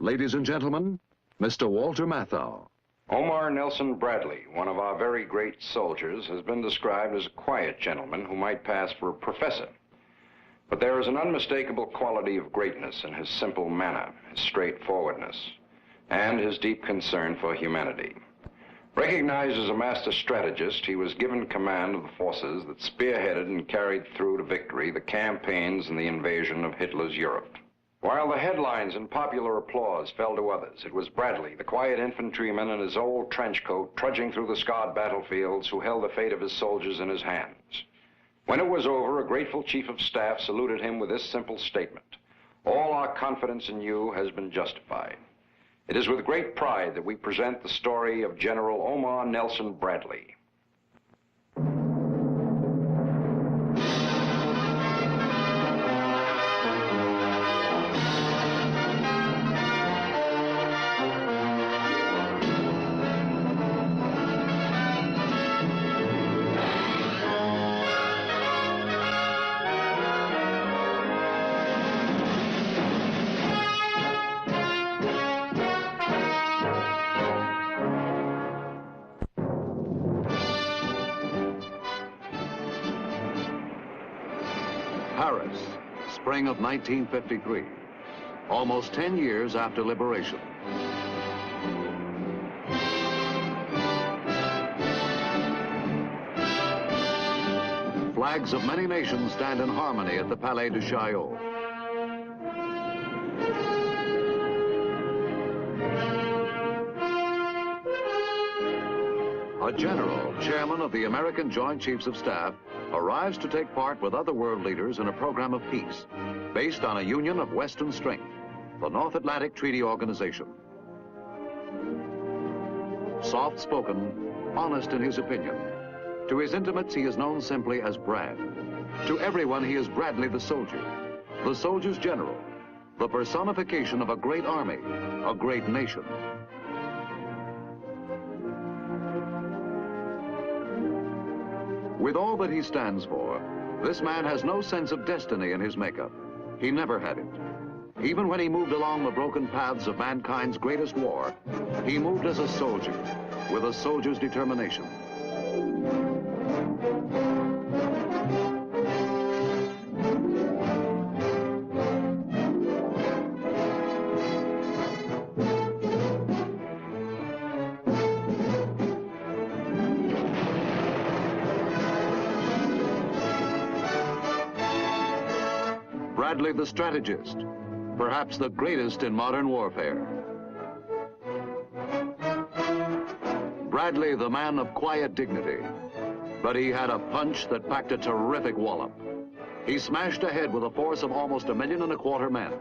Ladies and gentlemen, Mr. Walter Matthau. Omar Nelson Bradley, one of our very great soldiers, has been described as a quiet gentleman who might pass for a professor. But there is an unmistakable quality of greatness in his simple manner, his straightforwardness, and his deep concern for humanity. Recognized as a master strategist, he was given command of the forces that spearheaded and carried through to victory the campaigns and the invasion of Hitler's Europe. While the headlines and popular applause fell to others, it was Bradley, the quiet infantryman in his old trench coat, trudging through the scarred battlefields, who held the fate of his soldiers in his hands. When it was over, a grateful chief of staff saluted him with this simple statement: "All our confidence in you has been justified." It is with great pride that we present the story of General Omar Nelson Bradley. Paris, spring of 1953, almost 10 years after liberation. Flags of many nations stand in harmony at the Palais de Chaillot. A general, chairman of the American Joint Chiefs of Staff, arrives to take part with other world leaders in a program of peace based on a union of Western strength, the North Atlantic Treaty Organization. Soft-spoken, honest in his opinion. To his intimates, he is known simply as Brad. To everyone, he is Bradley the soldier's general, the personification of a great army, a great nation. With all that he stands for, this man has no sense of destiny in his makeup. He never had it. Even when he moved along the broken paths of mankind's greatest war, he moved as a soldier, with a soldier's determination. Bradley the strategist, perhaps the greatest in modern warfare. Bradley the man of quiet dignity, but he had a punch that packed a terrific wallop. He smashed ahead with a force of almost 1.25 million men.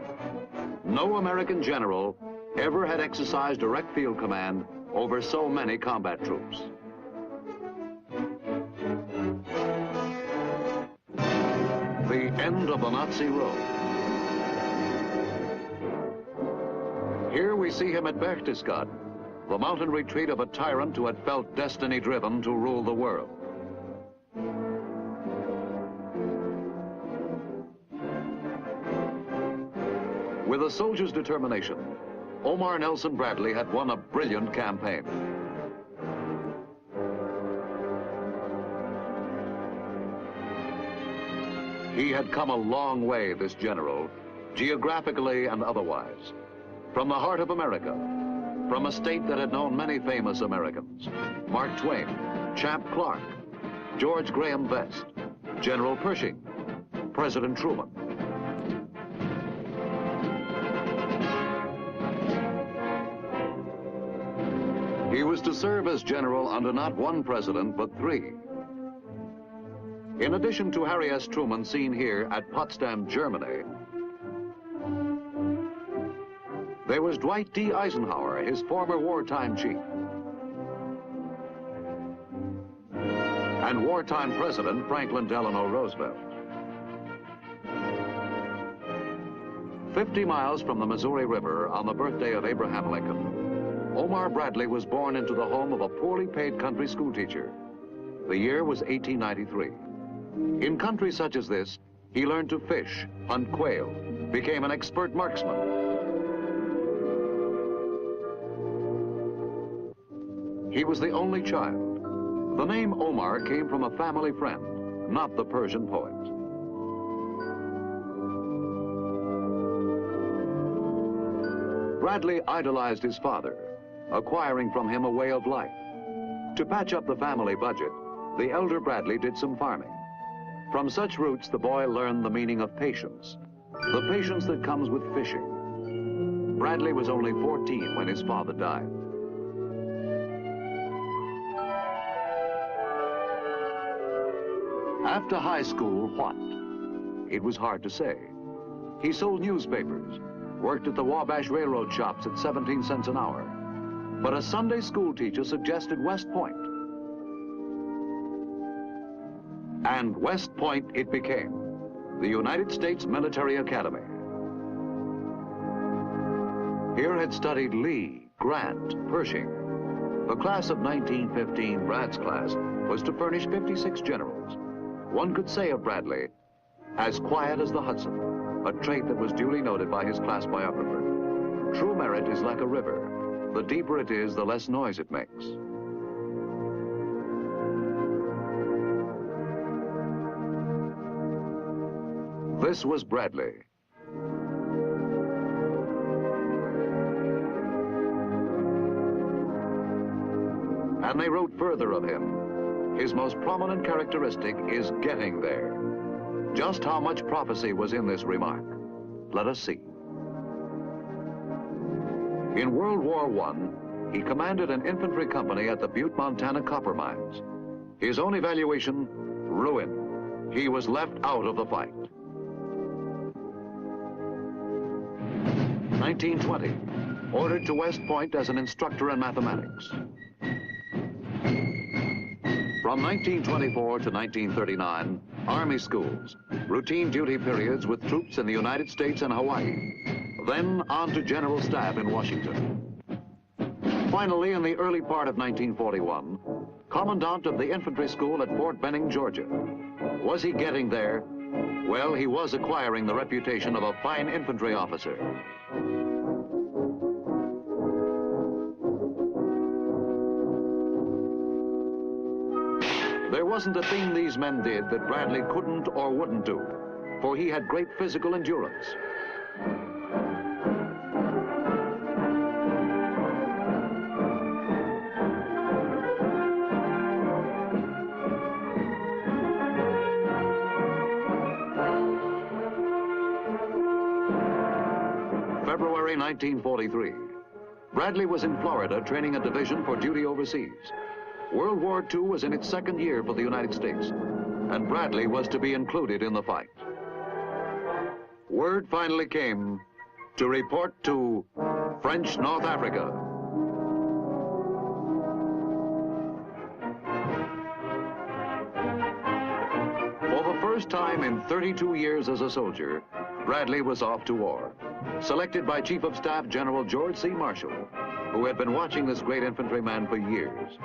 No American general ever had exercised direct field command over so many combat troops. The end of the Nazi road. Here we see him at Berchtesgaden, the mountain retreat of a tyrant who had felt destiny driven to rule the world. With a soldier's determination, Omar Nelson Bradley had won a brilliant campaign. He had come a long way, this general, geographically and otherwise. From the heart of America, from a state that had known many famous Americans: Mark Twain, Champ Clark, George Graham Best, General Pershing, President Truman. He was to serve as general under not one president, but 3. In addition to Harry S. Truman, seen here at Potsdam, Germany, there was Dwight D. Eisenhower, his former wartime chief, and wartime President Franklin Delano Roosevelt. 50 miles from the Missouri River, on the birthday of Abraham Lincoln, Omar Bradley was born into the home of a poorly paid country schoolteacher. The year was 1893. In country such as this, he learned to fish, hunt quail, became an expert marksman. He was the only child. The name Omar came from a family friend, not the Persian poet. Bradley idolized his father, acquiring from him a way of life. To patch up the family budget, the elder Bradley did some farming. From such roots, the boy learned the meaning of patience, the patience that comes with fishing. Bradley was only 14 when his father died. After high school, what? It was hard to say. He sold newspapers, worked at the Wabash Railroad shops at 17 cents an hour. But a Sunday school teacher suggested West Point. And West Point it became, the United States Military Academy. Here had studied Lee, Grant, Pershing. The class of 1915, Brad's class, was to furnish 56 generals. One could say of Bradley, as quiet as the Hudson, a trait that was duly noted by his class biographer. True merit is like a river. The deeper it is, the less noise it makes. This was Bradley. And they wrote further of him. His most prominent characteristic is getting there. Just how much prophecy was in this remark? Let us see. In World War I, he commanded an infantry company at the Butte, Montana copper mines. His own evaluation, ruin. He was left out of the fight. 1920, ordered to West Point as an instructor in mathematics. From 1924 to 1939, Army schools, routine duty periods with troops in the United States and Hawaii, then on to General Staff in Washington. Finally, in the early part of 1941, Commandant of the Infantry School at Fort Benning, Georgia. Was he getting there? Well, he was acquiring the reputation of a fine infantry officer. There wasn't a thing these men did that Bradley couldn't or wouldn't do, for he had great physical endurance. February 1943. Bradley was in Florida training a division for duty overseas. World War II was in its second year for the United States, and Bradley was to be included in the fight. Word finally came to report to French North Africa. For the first time in 32 years as a soldier, Bradley was off to war, selected by Chief of Staff General George C. Marshall, who had been watching this great infantryman for years.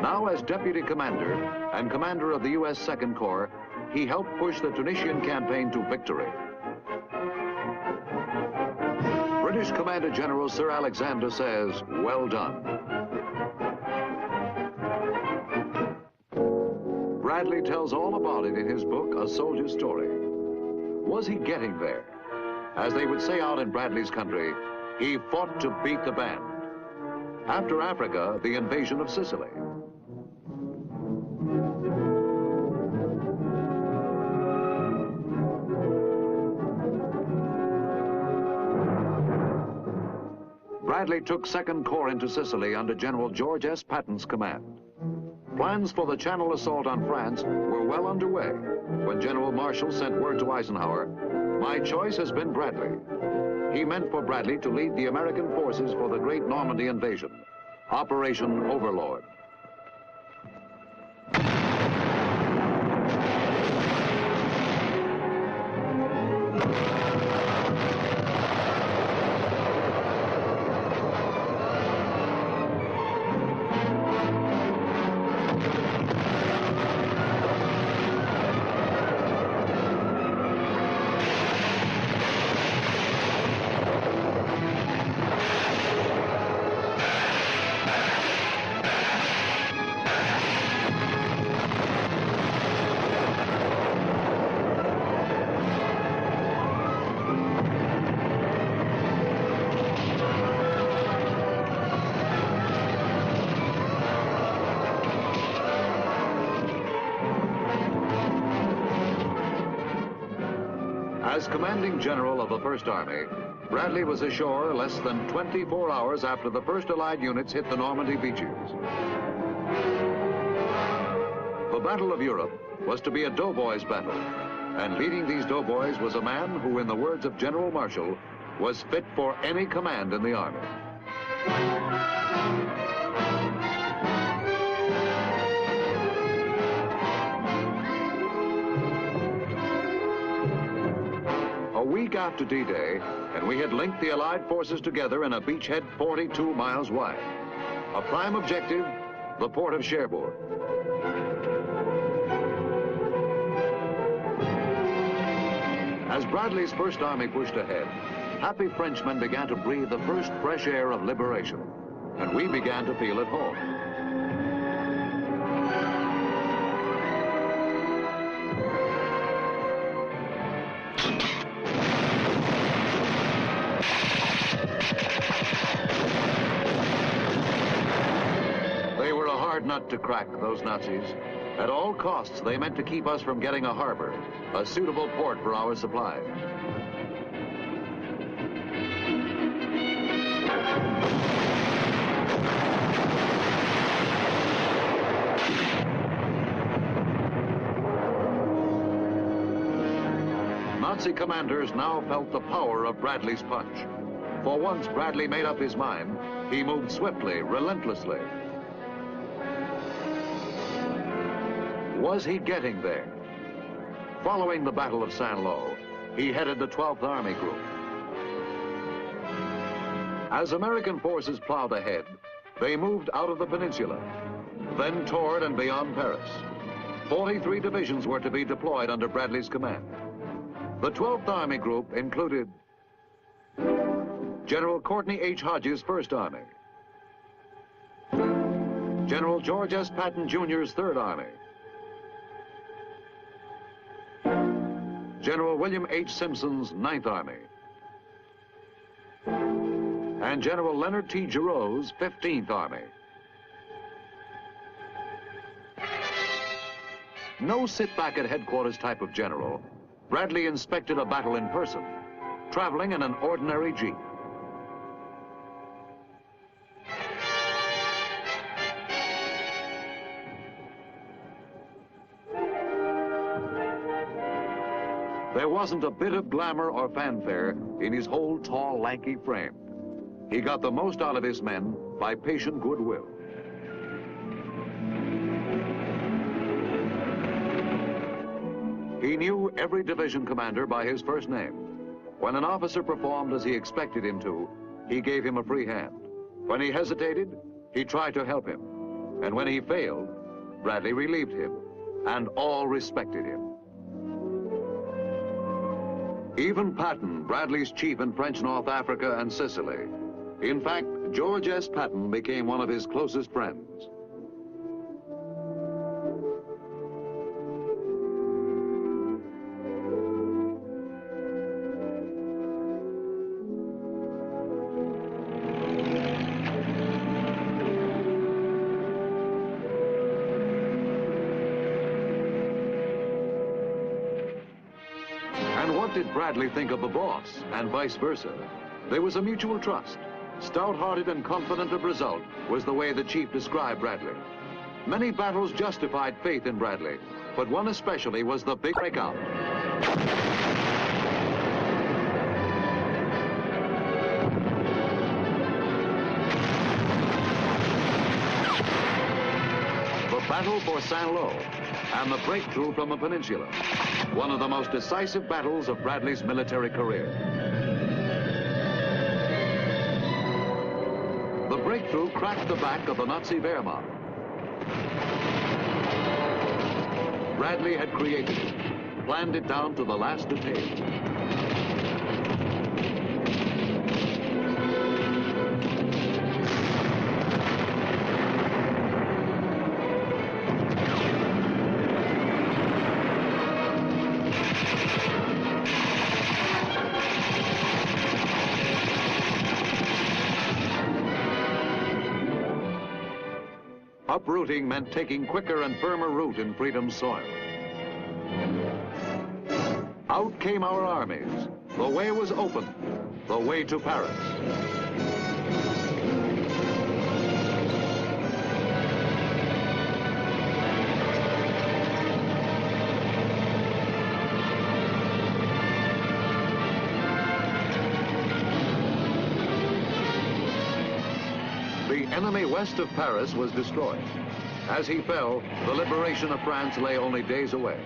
Now as Deputy Commander and Commander of the U.S. Second Corps, he helped push the Tunisian campaign to victory. British Commander General Sir Alexander says, well done. Bradley tells all about it in his book, A Soldier's Story. Was he getting there? As they would say out in Bradley's country, he fought to beat the band. After Africa, the invasion of Sicily. Bradley took Second Corps into Sicily under General George S. Patton's command. Plans for the Channel assault on France were well underway when General Marshall sent word to Eisenhower, "My choice has been Bradley." He meant for Bradley to lead the American forces for the great Normandy invasion, Operation Overlord. As commanding general of the First Army, Bradley was ashore less than 24 hours after the first Allied units hit the Normandy beaches. The Battle of Europe was to be a doughboys battle, and leading these doughboys was a man who, in the words of General Marshall, was fit for any command in the Army. A week after D-Day, and we had linked the Allied forces together in a beachhead 42 miles wide. A prime objective, the port of Cherbourg. As Bradley's First Army pushed ahead, happy Frenchmen began to breathe the first fresh air of liberation, and we began to feel at home. They were a hard nut to crack, those Nazis. At all costs, they meant to keep us from getting a harbor, a suitable port for our supplies. Nazi commanders now felt the power of Bradley's punch. For once Bradley made up his mind, he moved swiftly, relentlessly. Was he getting there? Following the Battle of Saint-Lô, he headed the 12th Army Group. As American forces plowed ahead, they moved out of the peninsula, then toward and beyond Paris. 43 divisions were to be deployed under Bradley's command. The 12th Army Group included General Courtney H. Hodges' First Army, General George S. Patton Jr.'s Third Army, General William H. Simpson's Ninth Army, and General Leonard T. Giroux' 15th Army. No sit-back-at-headquarters type of general, Bradley inspected a battle in person, traveling in an ordinary jeep. There wasn't a bit of glamour or fanfare in his whole tall, lanky frame. He got the most out of his men by patient goodwill. He knew every division commander by his first name. When an officer performed as he expected him to, he gave him a free hand. When he hesitated, he tried to help him. And when he failed, Bradley relieved him, and all respected him. Even Patton, Bradley's chief in French North Africa and Sicily. In fact, George S. Patton became one of his closest friends. What did Bradley think of the boss, and vice versa? There was a mutual trust. Stout-hearted and confident of result was the way the chief described Bradley. Many battles justified faith in Bradley, but one especially was the big breakout. The battle for Saint-Lô and the breakthrough from the peninsula. One of the most decisive battles of Bradley's military career. The breakthrough cracked the back of the Nazi Wehrmacht. Bradley had created it, planned it down to the last detail. Uprooting meant taking quicker and firmer root in freedom's soil. Out came our armies. The way was open, the way to Paris. The enemy west of Paris was destroyed. As he fell, the liberation of France lay only days away.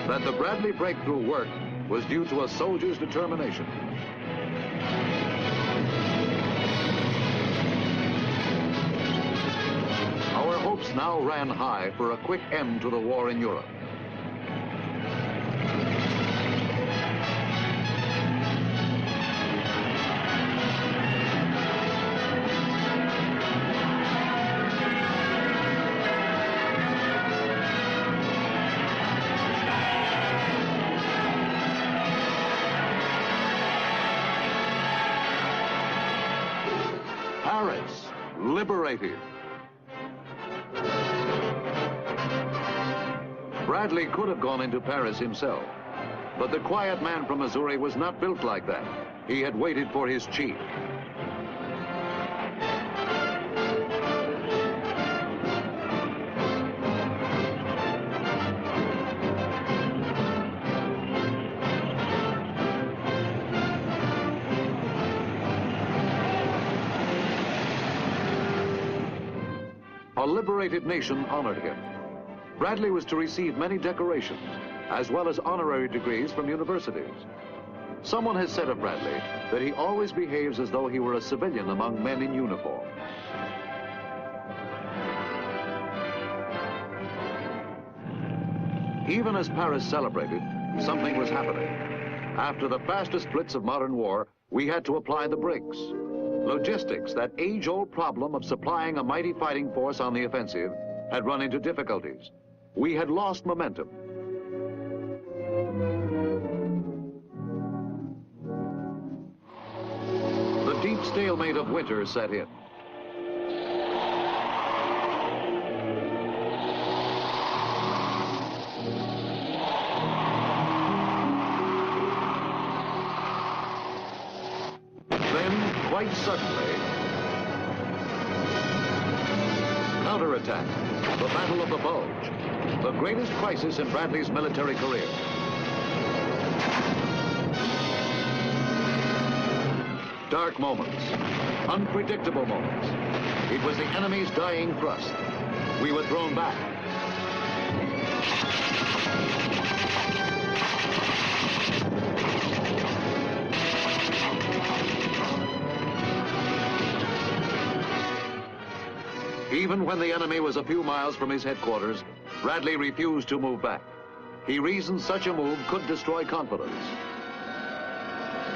That the Bradley breakthrough worked was due to a soldier's determination. Our hopes now ran high for a quick end to the war in Europe. Paris, liberated. Bradley could have gone into Paris himself, but the quiet man from Missouri was not built like that. He had waited for his chief. A liberated nation honored him. Bradley was to receive many decorations, as well as honorary degrees from universities. Someone has said of Bradley that he always behaves as though he were a civilian among men in uniform. Even as Paris celebrated, something was happening. After the fastest blitz of modern war, we had to apply the brakes. Logistics, that age-old problem of supplying a mighty fighting force on the offensive, had run into difficulties. We had lost momentum. The deep stalemate of winter set in. Then, quite suddenly, counterattack, the Battle of the Bulge, the greatest crisis in Bradley's military career. Dark moments, unpredictable moments. It was the enemy's dying thrust. We were thrown back. Even when the enemy was a few miles from his headquarters, Bradley refused to move back. He reasoned such a move could destroy confidence.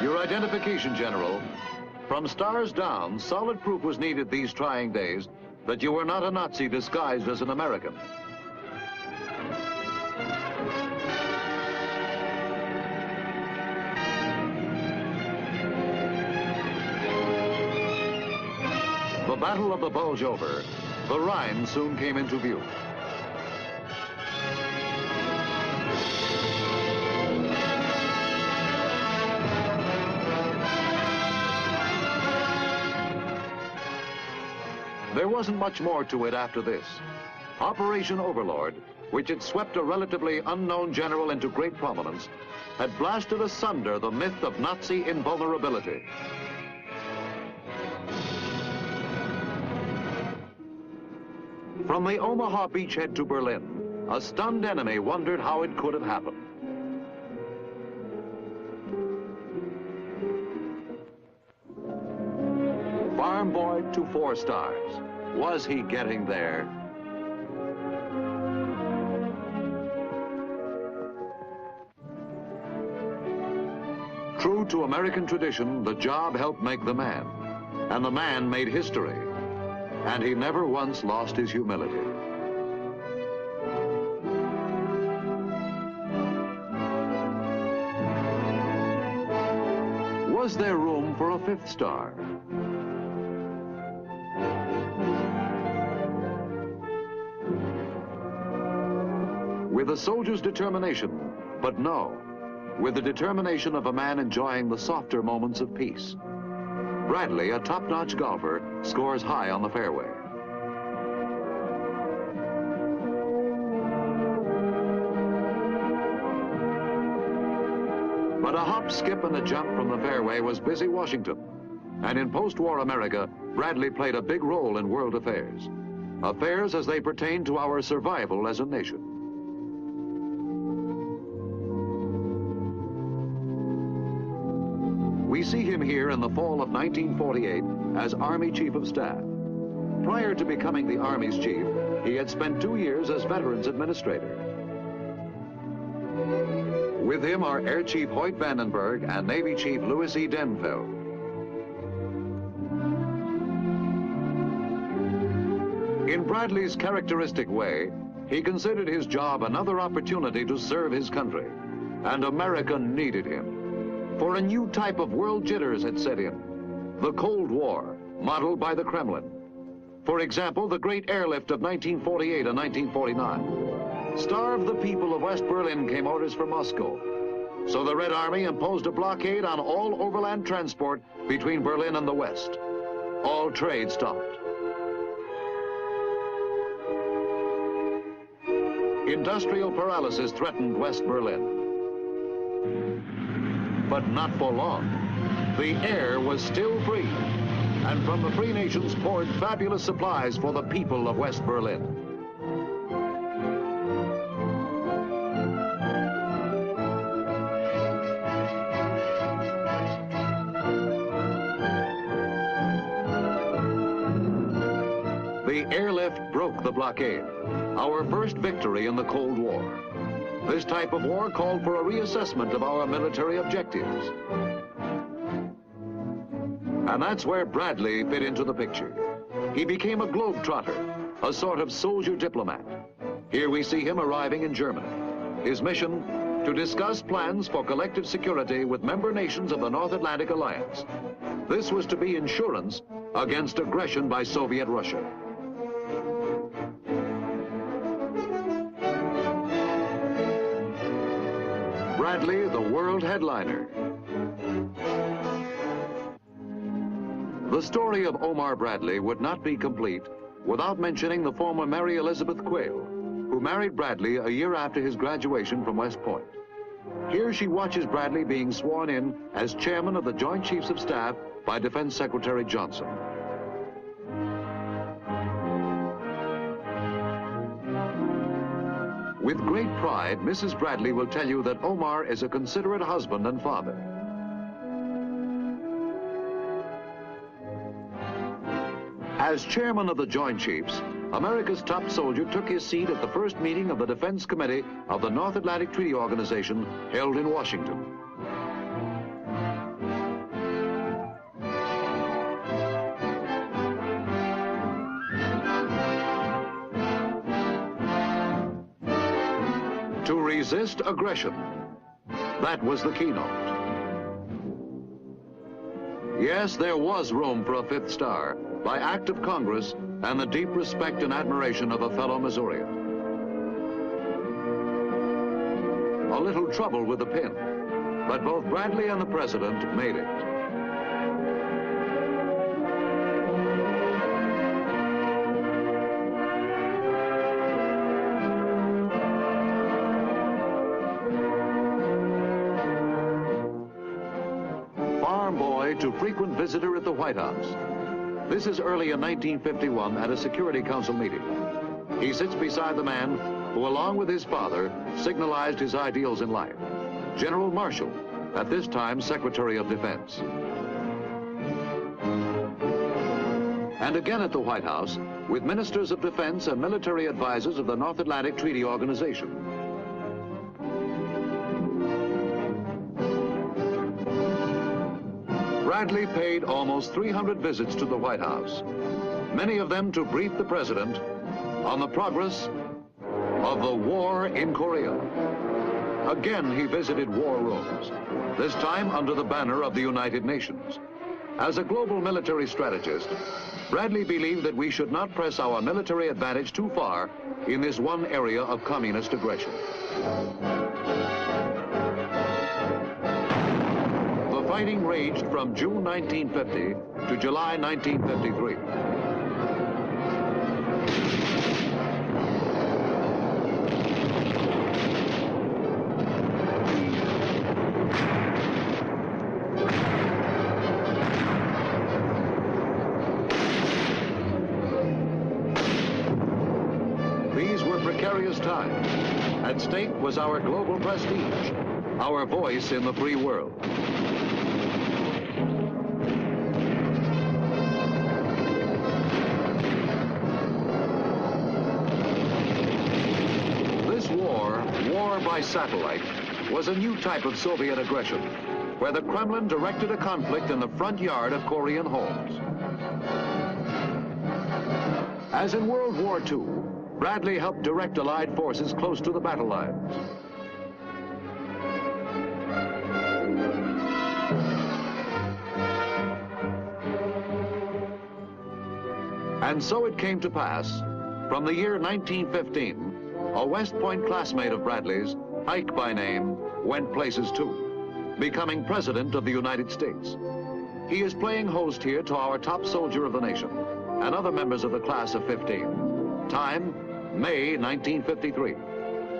Your identification, General. From stars down, solid proof was needed these trying days that you were not a Nazi disguised as an American. The Battle of the Bulge over, the Rhine soon came into view. There wasn't much more to it after this. Operation Overlord, which had swept a relatively unknown general into great prominence, had blasted asunder the myth of Nazi invulnerability. From the Omaha beachhead to Berlin, a stunned enemy wondered how it could have happened. Farm boy to 4 stars. Was he getting there? True to American tradition, the job helped make the man, and the man made history. And he never once lost his humility. Was there room for a 5th star? With a soldier's determination, but no. with the determination of a man enjoying the softer moments of peace. Bradley, a top-notch golfer, scores high on the fairway. But a hop, skip, and a jump from the fairway was busy Washington. And in post-war America, Bradley played a big role in world affairs. Affairs as they pertain to our survival as a nation. We see him here in the fall of 1948 as Army Chief of Staff. Prior to becoming the Army's chief, he had spent 2 years as Veterans Administrator. With him are Air Chief Hoyt Vandenberg and Navy Chief Louis E. Denfeld. In Bradley's characteristic way, he considered his job another opportunity to serve his country, and America needed him. For a new type of world jitters had set in, the Cold War, modeled by the Kremlin. For example, the great airlift of 1948 and 1949. Starve the people of West Berlin, came orders from Moscow. So the Red Army imposed a blockade on all overland transport between Berlin and the West. All trade stopped. Industrial paralysis threatened West Berlin. But not for long. The air was still free, and from the free nations poured fabulous supplies for the people of West Berlin. The airlift broke the blockade, our first victory in the Cold War. This type of war called for a reassessment of our military objectives. And that's where Bradley fit into the picture. He became a globetrotter, a sort of soldier diplomat. Here we see him arriving in Germany. His mission, to discuss plans for collective security with member nations of the North Atlantic Alliance. This was to be insurance against aggression by Soviet Russia. Bradley, the world headliner. The story of Omar Bradley would not be complete without mentioning the former Mary Elizabeth Quayle, who married Bradley a year after his graduation from West Point. Here she watches Bradley being sworn in as chairman of the Joint Chiefs of Staff by Defense Secretary Johnson. With great pride, Mrs. Bradley will tell you that Omar is a considerate husband and father. As chairman of the Joint Chiefs, America's top soldier took his seat at the first meeting of the Defense Committee of the North Atlantic Treaty Organization held in Washington. To resist aggression. That was the keynote. Yes, there was room for a fifth star by act of Congress and the deep respect and admiration of a fellow Missourian. A little trouble with the pin, but both Bradley and the president made it. To frequent visitor at the White House. This is early in 1951 at a Security Council meeting. He sits beside the man who, along with his father, signalized his ideals in life, General Marshall, at this time Secretary of Defense. And again at the White House with ministers of defense and military advisors of the North Atlantic Treaty Organization. Bradley paid almost 300 visits to the White House, many of them to brief the president on the progress of the war in Korea. Again, he visited war rooms, this time under the banner of the United Nations. As a global military strategist, Bradley believed that we should not press our military advantage too far in this one area of communist aggression. fighting raged from June 1950 to July 1953. These were precarious times. At stake was our global prestige, our voice in the free world. This war by satellite, was a new type of Soviet aggression, where the Kremlin directed a conflict in the front yard of Korean homes. As in World War II, Bradley helped direct Allied forces close to the battle lines. And so it came to pass, from the year 1915, a West Point classmate of Bradley's, Ike by name, went places too, becoming President of the United States. He is playing host here to our top soldier of the nation and other members of the class of 15. Time, May 1953,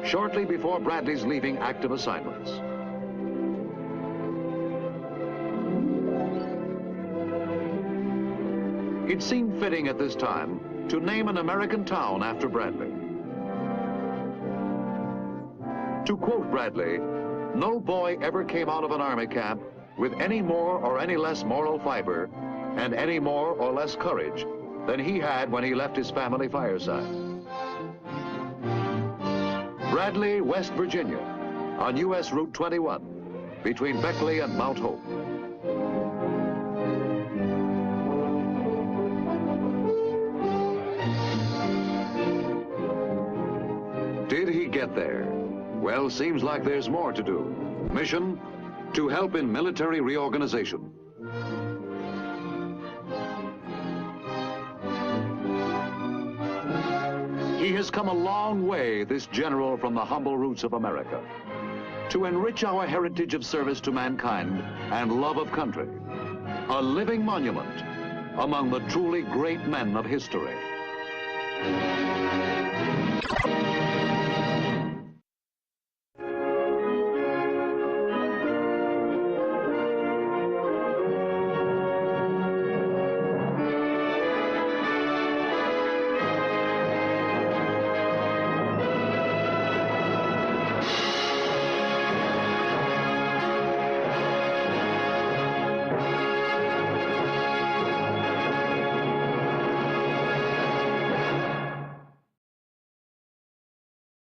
shortly before Bradley's leaving active assignments. It seemed fitting at this time to name an American town after Bradley. To quote Bradley, "No boy ever came out of an army camp with any more or any less moral fiber and any more or less courage than he had when he left his family fireside." Bradley, West Virginia, on U.S. Route 21, between Beckley and Mount Hope. Did he get there? Well, seems like there's more to do. Mission, to help in military reorganization. He has come a long way, this general from the humble roots of America, to enrich our heritage of service to mankind and love of country, a living monument among the truly great men of history.